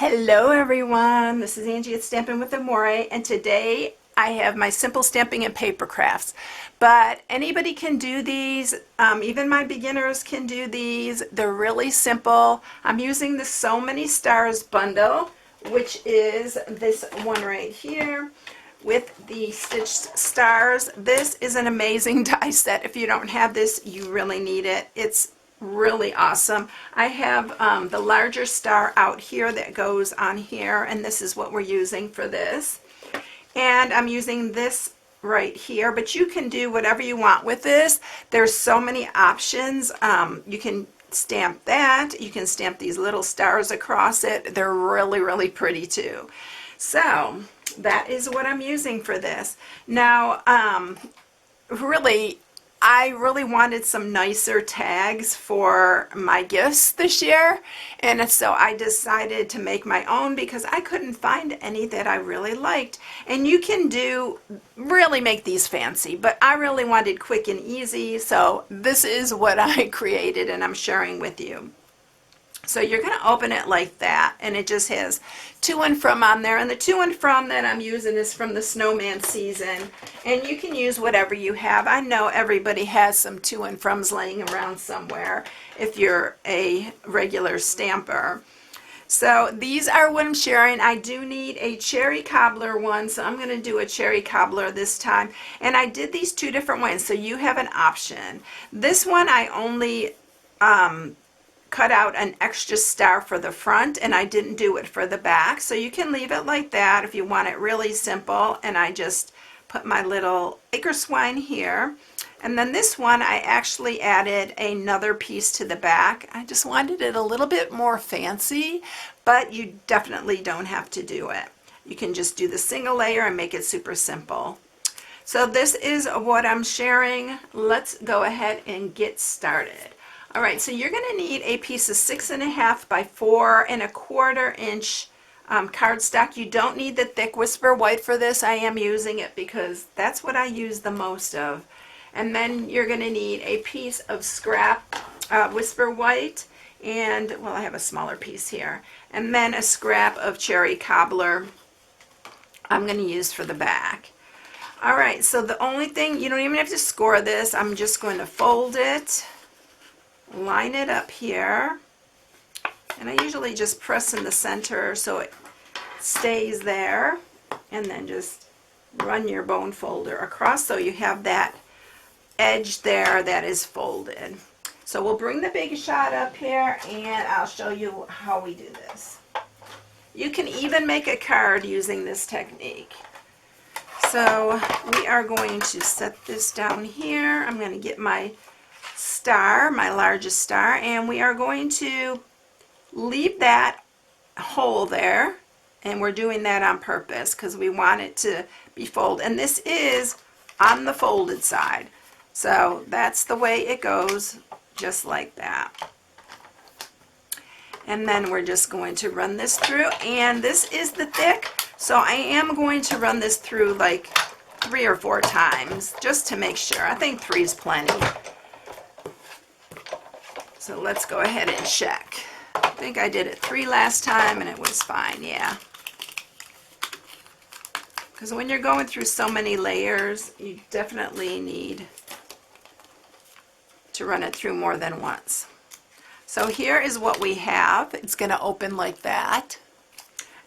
Hello everyone, this is Angie at Stampin' with Amore, and today I have my simple stamping and paper crafts. But anybody can do these, even my beginners can do these. They're really simple. I'm using the So Many Stars bundle, which is this one right here with the stitched stars. This is an amazing die set. If you don't have this, you really need it. It's really awesome. I have the larger star out here that goes on here, and this is what we're using for this. And I'm using this right here, but you can do whatever you want with this. There's so many options. You can stamp that. You can stamp these little stars across it. They're really, really pretty too. So that is what I'm using for this. Now, I really wanted some nicer tags for my gifts this year, and so I decided to make my own because I couldn't find any that I really liked. And you can really make these fancy, but I really wanted quick and easy, so this is what I created and I'm sharing with you. So you're going to open it like that, and it just has to and from on there, and the to and from that I'm using is from the snowman season, and you can use whatever you have. I know everybody has some to and froms laying around somewhere if you're a regular stamper. So these are what I'm sharing. I do need a cherry cobbler one, so I'm going to do a cherry cobbler this time, and I did these two different ways, so you have an option. This one I only cut out an extra star for the front, and I didn't do it for the back, so you can leave it like that if you want it really simple. And I just put my little acre swine here, and then this one I actually added another piece to the back. I just wanted it a little bit more fancy, but you definitely don't have to do it. You can just do the single layer and make it super simple. So this is what I'm sharing. Let's go ahead and get started. All right, so you're going to need a piece of 6.5 by 4.25 inch cardstock. You don't need the thick Whisper White for this. I am using it because that's what I use the most of. And then you're going to need a piece of scrap Whisper White, and well, I have a smaller piece here, and then a scrap of cherry cobbler I'm going to use for the back. All right, so the only thing, you don't even have to score this. I'm just going to fold it, line it up here, and I usually just press in the center so it stays there, and then just run your bone folder across so you have that edge there that is folded. So we'll bring the big shot up here, and I'll show you how we do this. You can even make a card using this technique. So we are going to set this down here. I'm going to get my star, my largest star, and we are going to leave that hole there, and we're doing that on purpose because we want it to be folded, and this is on the folded side, so that's the way it goes, just like that. And then we're just going to run this through, and this is the thick, so I am going to run this through like 3 or 4 times just to make sure. I think 3 is plenty. So let's go ahead and check. I think I did it 3 last time and it was fine, yeah. Because when you're going through so many layers, you definitely need to run it through more than once. So here is what we have. It's going to open like that.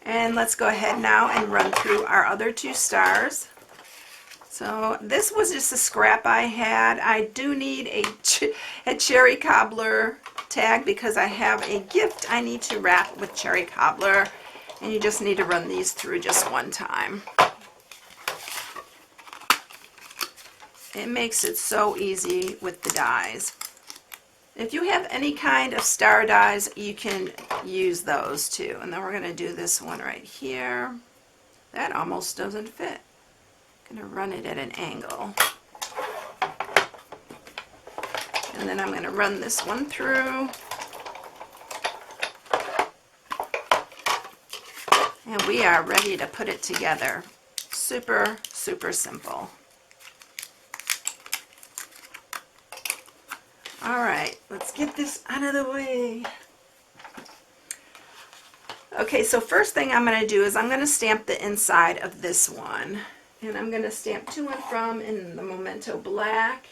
And let's go ahead now and run through our other 2 stars. So this was just a scrap I had. I do need a cherry cobbler tag because I have a gift I need to wrap with cherry cobbler, and you just need to run these through just one time. It makes it so easy with the dies. If you have any kind of star dies, you can use those too. And then we're going to do this one right here. That almost doesn't fit. I'm going to run it at an angle. And then I'm going to run this one through. And we are ready to put it together. Super, super simple. All right, let's get this out of the way. Okay, so first thing I'm going to do is I'm going to stamp the inside of this one. And I'm going to stamp to and from in the Memento Black.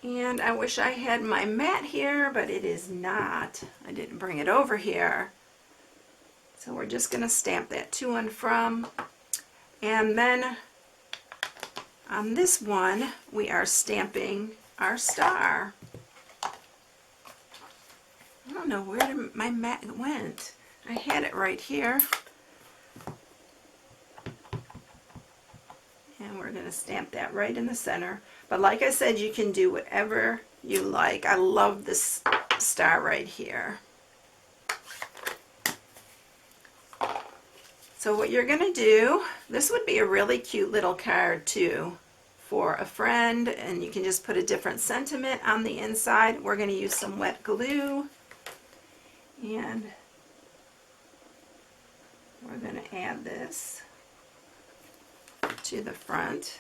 And I wish I had my mat here, but it is not. I didn't bring it over here. So we're just going to stamp that to and from. And then on this one, we are stamping our star. I don't know where my mat went. I had it right here. And we're going to stamp that right in the center. But like I said, you can do whatever you like. I love this star right here. So what you're going to do, this would be a really cute little card too for a friend, and you can just put a different sentiment on the inside. We're going to use some wet glue, and we're going to add this to the front.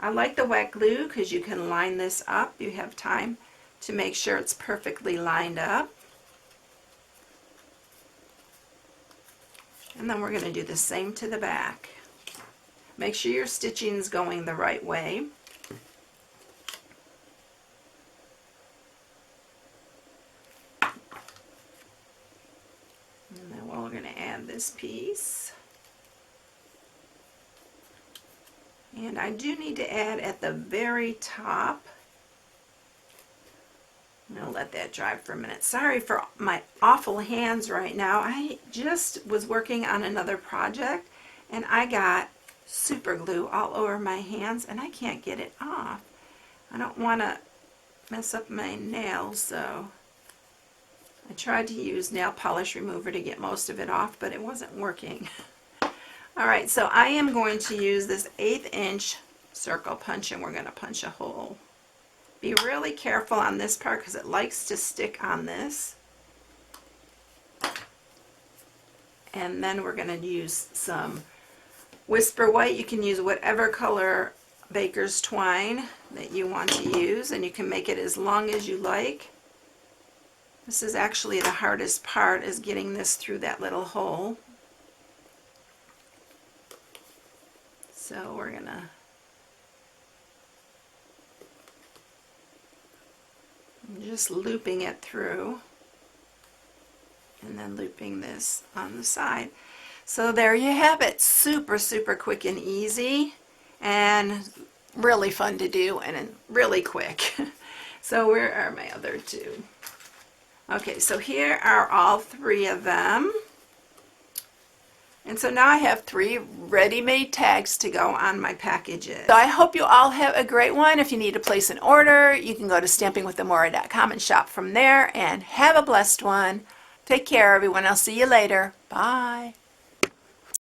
I like the wet glue because you can line this up. You have time to make sure it's perfectly lined up. And then we're going to do the same to the back. Make sure your stitching is going the right way. And then we're going to add this piece. And I do need to add at the very top. I'm going to let that dry for a minute. Sorry for my awful hands right now. I just was working on another project and I got super glue all over my hands and I can't get it off. I don't want to mess up my nails, so I tried to use nail polish remover to get most of it off, but it wasn't working. Alright, so I am going to use this 1/8 inch circle punch and we're going to punch a hole. Be really careful on this part because it likes to stick on this. And then we're going to use some Whisper White. You can use whatever color baker's twine that you want to use, and you can make it as long as you like. This is actually the hardest part, is getting this through that little hole. So we're going to just looping it through and then looping this on the side. So there you have it. Super, super quick and easy and really fun to do and really quick. So where are my other two? Okay, so here are all 3 of them. And so now I have 3 ready-made tags to go on my packages. So I hope you all have a great one. If you need to place an order, you can go to stampingwithamora.com and shop from there. And have a blessed one. Take care, everyone. I'll see you later. Bye.